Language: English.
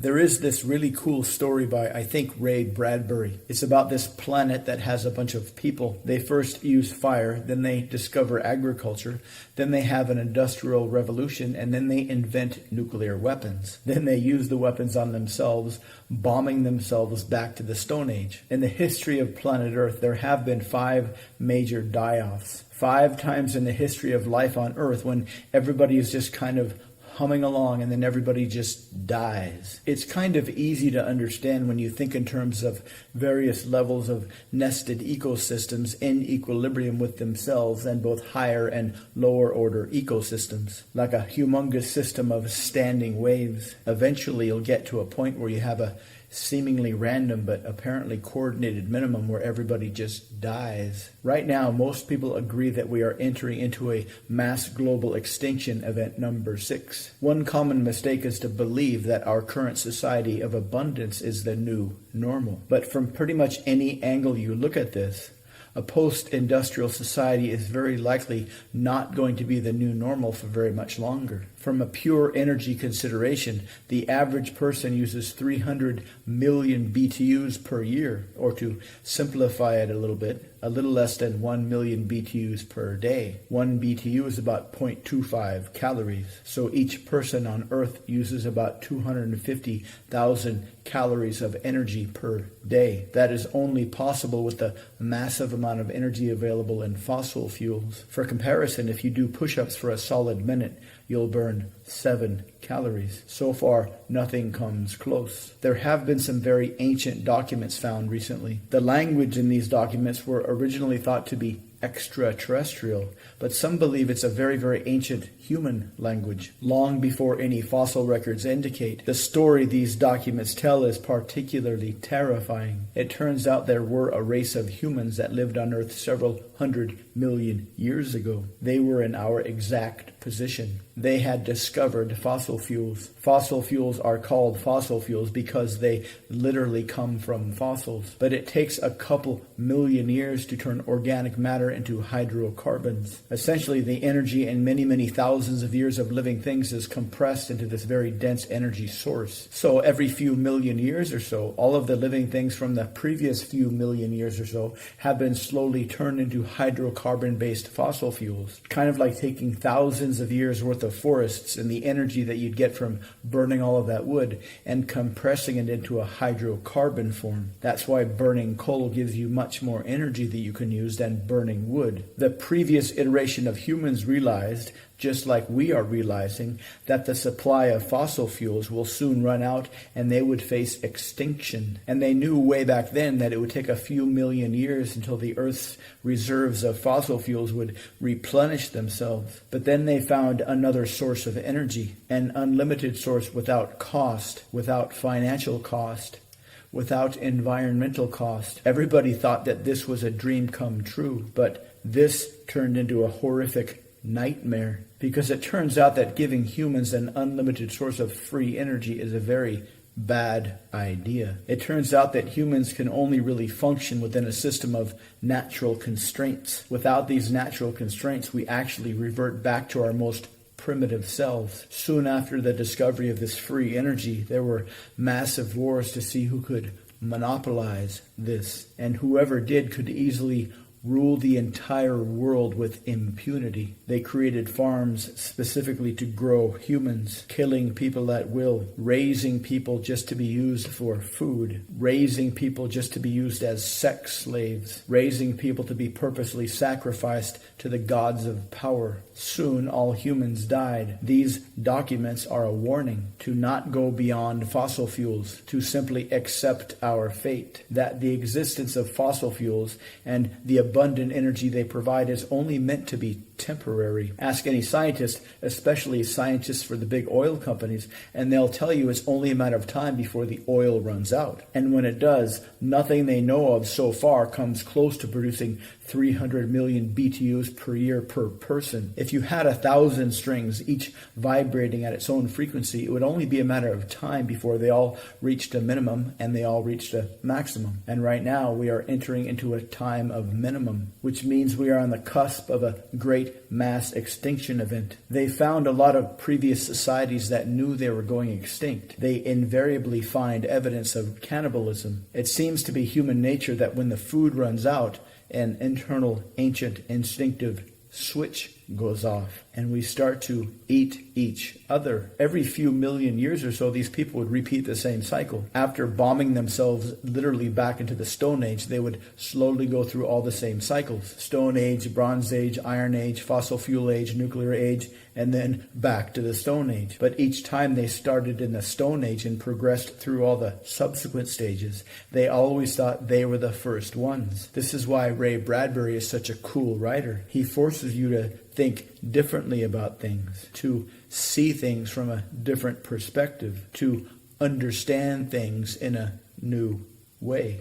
There is this really cool story by, I think, Ray Bradbury. It's about this planet that has a bunch of people. They first use fire, then they discover agriculture, then they have an industrial revolution, and then they invent nuclear weapons. Then they use the weapons on themselves, bombing themselves back to the Stone Age. In the history of planet Earth, there have been 5 major die-offs. 5 times in the history of life on Earth when everybody is just kind of humming along and then everybody just dies. It's kind of easy to understand when you think in terms of various levels of nested ecosystems in equilibrium with themselves and both higher and lower order ecosystems. Like a humongous system of standing waves. Eventually you'll get to a point where you have a seemingly random but apparently coordinated minimum where everybody just dies. Right now, most people agree that we are entering into a mass global extinction event number 6. One common mistake is to believe that our current society of abundance is the new normal. But from pretty much any angle you look at this, a post-industrial society is very likely not going to be the new normal for very much longer. From a pure energy consideration, the average person uses 300 million BTUs per year, or to simplify it a little less than 1 million BTUs per day. 1 BTU is about 0.25 calories. So each person on Earth uses about 250,000 calories of energy per day. That is only possible with the massive amount of energy available in fossil fuels. For comparison, if you do push-ups for a solid minute, you'll burn 7 calories. So far, nothing comes close. There have been some very ancient documents found recently. The language in these documents were originally thought to be extraterrestrial, but some believe it's a very, very ancient human language, long before any fossil records indicate. The story these documents tell is particularly terrifying. It turns out there were a race of humans that lived on Earth several 100 million years ago. They were in our exact position. They had discovered fossil fuels. Fossil fuels are called fossil fuels because they literally come from fossils. But it takes a couple million years to turn organic matter into hydrocarbons. Essentially, the energy in many, many thousands of years of living things is compressed into this very dense energy source. So every few million years or so, all of the living things from the previous few million years or so have been slowly turned into hydrocarbon-based fossil fuels. Kind of like taking thousands of years worth of forests and the energy that you'd get from burning all of that wood and compressing it into a hydrocarbon form. That's why burning coal gives you much more energy that you can use than burning wood. The previous iteration of humans realized, just like we are realizing, that the supply of fossil fuels will soon run out and they would face extinction. And they knew way back then that it would take a few million years until the Earth's reserves of fossil fuels would replenish themselves. But then they found another source of energy, an unlimited source without cost, without financial cost, without environmental cost. Everybody thought that this was a dream come true, but this turned into a horrific nightmare, because it turns out that giving humans an unlimited source of free energy is a very bad idea. It turns out that humans can only really function within a system of natural constraints. Without these natural constraints, we actually revert back to our most primitive selves. Soon after the discovery of this free energy, there were massive wars to see who could monopolize this, and whoever did could easily rule the entire world with impunity. They created farms specifically to grow humans, killing people at will, raising people just to be used for food, raising people just to be used as sex slaves, raising people to be purposely sacrificed to the gods of power. Soon all humans died. These documents are a warning to not go beyond fossil fuels, to simply accept our fate, that the existence of fossil fuels and the abundant energy they provide is only meant to be temporary. Ask any scientist, especially scientists for the big oil companies, and they'll tell you it's only a matter of time before the oil runs out. And when it does, nothing they know of so far comes close to producing 300 million BTUs per year per person. If you had 1,000 strings, each vibrating at its own frequency, it would only be a matter of time before they all reached a minimum and they all reached a maximum. And right now we are entering into a time of minimum, which means we are on the cusp of a great great mass extinction event. They found a lot of previous societies that knew they were going extinct. They invariably find evidence of cannibalism. It seems to be human nature that when the food runs out, an internal ancient instinctive switch goes off and we start to eat each other. Every few million years or so, these people would repeat the same cycle. After bombing themselves literally back into the Stone Age, they would slowly go through all the same cycles. Stone Age, Bronze Age, Iron Age, Fossil Fuel Age, Nuclear Age, and then back to the Stone Age. But each time they started in the Stone Age and progressed through all the subsequent stages, they always thought they were the first ones. This is why Ray Bradbury is such a cool writer. He forces you to think differently about things, to see things from a different perspective, to understand things in a new way.